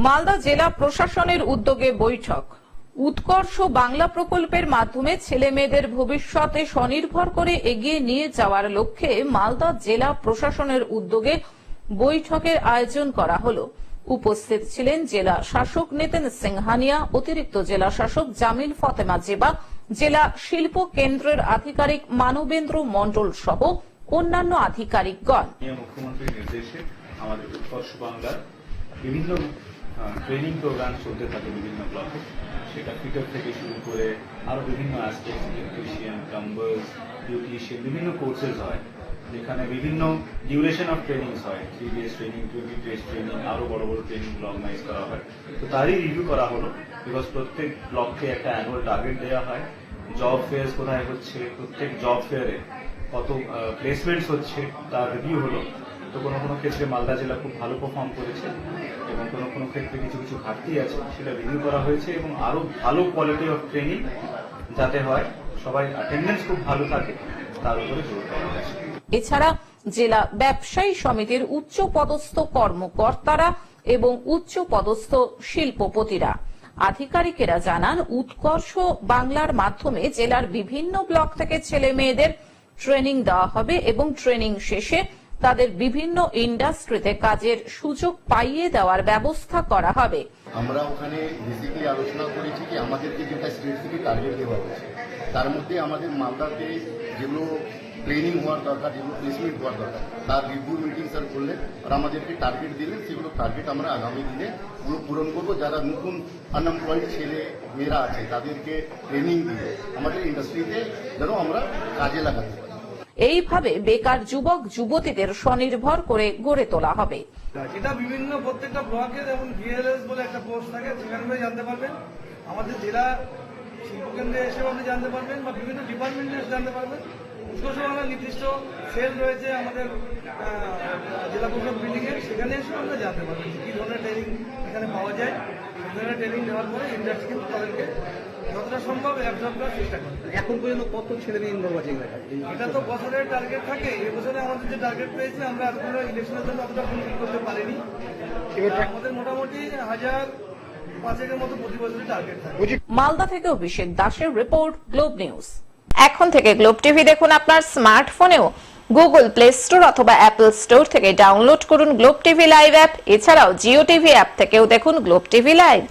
মালদা জেলা প্রশাসনের উদ্যোগে বৈঠক। উৎকর্ষ বাংলা প্রকল্পের মাধ্যমে ছেলে মেয়েদের ভবিষ্যতে স্বনির্ভর করে এগিয়ে নিয়ে যাওয়ার লক্ষ্যে মালদা জেলা প্রশাসনের উদ্যোগে বৈঠকের আয়োজন করা হলো। উপস্থিত ছিলেন জেলা শাসক নিতিন সিংহানিয়া, অতিরিক্ত জেলা শাসক জামিল ফতেমা জেবা, জেলা শিল্প কেন্দ্রের আধিকারিক মানবেন্দ্র মণ্ডল সহ অন্যান্য আধিকারিকগণ। মুখ্যমন্ত্রীর নির্দেশে আমাদের উৎকর্ষ বাংলার বিভিন্ন ট্রেনিং প্রোগ্রাম চলতে থাকে বিভিন্ন ব্লকে, সেটা ফিটার থেকে শুরু করে আরো বিভিন্ন অ্যাসপেক্ট, ইলেকট্রিশিয়ান, প্লাম্বার্স, বিউটিশিয়ান, বিভিন্ন কোর্সেস হয় যেখানে বিভিন্ন ডিউরেশন অফ ট্রেনিংস হয়, 3 days ট্রেনিং, 20 days ট্রেনিং, আরো বড় বড় ট্রেনিং অর্গানাইজ করা হয়। তো তারই রিভিউ করা হলো, বিকজ প্রত্যেক ব্লককে একটা অ্যানুয়াল টার্গেট দেওয়া হয়, জব ফেয়ার কোথায় হচ্ছে, প্রত্যেক জব ফেয়ারে কত প্লেসমেন্টস হচ্ছে তার রিভিউ হলো। তো কোনো কোনো ক্ষেত্রে মালদা জেলা খুব ভালো পারফর্ম করেছে এবং কোনো কোনো ক্ষেত্রে কিছু কিছু ঘাটতি আছে, সেটা রিভিউ করা হয়েছে এবং আরো ভালো কোয়ালিটি অফ ট্রেনিং যাতে হয়, সবাই অ্যাটেন্ডেন্স খুব ভালো থাকে তার উপরে জোর দেওয়া হয়েছে। এছাড়া জেলা ব্যবসায়ী সমিতির উচ্চ পদস্থ কর্মকর্তারা এবং উচ্চ পদস্থ শিল্পপতিরা, আধিকারিকেরা জানান, উৎকর্ষ বাংলার মাধ্যমে জেলার বিভিন্ন ব্লক থেকে ছেলে মেয়েদের ট্রেনিং দেওয়া হবে এবং ট্রেনিং শেষে তাদের বিভিন্ন ইন্ডাস্ট্রিতে কাজের সুযোগ পাইয়ে দেওয়ার ব্যবস্থা করা হবে। আমরা ওখানে বেসিক্যালি আলোচনা করেছি কি আমাদেরকে যেটা স্টেট থেকে টার্গেট দেওয়া হয়েছে তার মধ্যে আমাদের মালদাতে যেগুলো ট্রেনিং হওয়ার দরকার, যেগুলো প্লেসমেন্ট হওয়ার দরকার, তার রিভিউ মিটিং স্যার করলেন আর আমাদেরকে টার্গেট দিলেন। সেগুলো টার্গেট আমরা আগামী দিনে পূরণ করবো। যারা নতুন আনএমপ্লয়েড ছেলে মেয়েরা আছে তাদেরকে ট্রেনিং দিয়ে আমাদের ইন্ডাস্ট্রিতে যেন আমরা কাজে লাগাতে পারি। এইভাবে বেকার যুবক যুবতীদের স্বনির্ভর করে গড়ে তোলা হবে। এটা বিভিন্ন প্রত্যেকটা ব্লকে যেমন ভিএলএস বলে একটা পোস্ট থাকে, সেখানে জানতে পারবেন। আমাদের জেলা শিল্পকেন্দ্রে এসেও আপনি জানতে পারবেন বা বিভিন্ন ডিপার্টমেন্টে এসে জানতে পারবেন। উৎকর্ষ বাংলার নির্দিষ্ট সেল রয়েছে আমাদের জেলা পরিষদ বিল্ডিং এর, সেখানে এসেও আমরা জানতে পারবেন কি ধরনের ট্রেনিং এখানে পাওয়া যায়। সেই ধরনের ট্রেনিং দেওয়ার পরে ইন্ডাস্ট্রি কিন্তু তাদেরকে যতটা সম্ভব অ্যাবজর্ব করার চেষ্টা করে। এখন পর্যন্ত কত ছেলে মেয়ে ইনভলভ আছে? এটা তো বছরের টার্গেট থাকে। এবছরে আমাদের যে টার্গেট পেয়েছে আমরা এতগুলো ইলেকশনের জন্য অতটা ফুলফিল করতে পারিনি। আমাদের মোটামুটি 1005-এর মতো প্রতি বছরের টার্গেট থাকে। মালদা থেকে অভিষেক দাসের রিপোর্ট, গ্লোব নিউজ। এখন থেকে গ্লোব টিভি দেখুন আপনার স্মার্টফোনেও। গুগল প্লে স্টোর অথবা অ্যাপল স্টোর থেকে ডাউনলোড করুন গ্লোব টিভি লাইভ অ্যাপ। এছাড়াও জিও টিভি অ্যাপ থেকেও দেখুন গ্লোব টিভি লাইভ।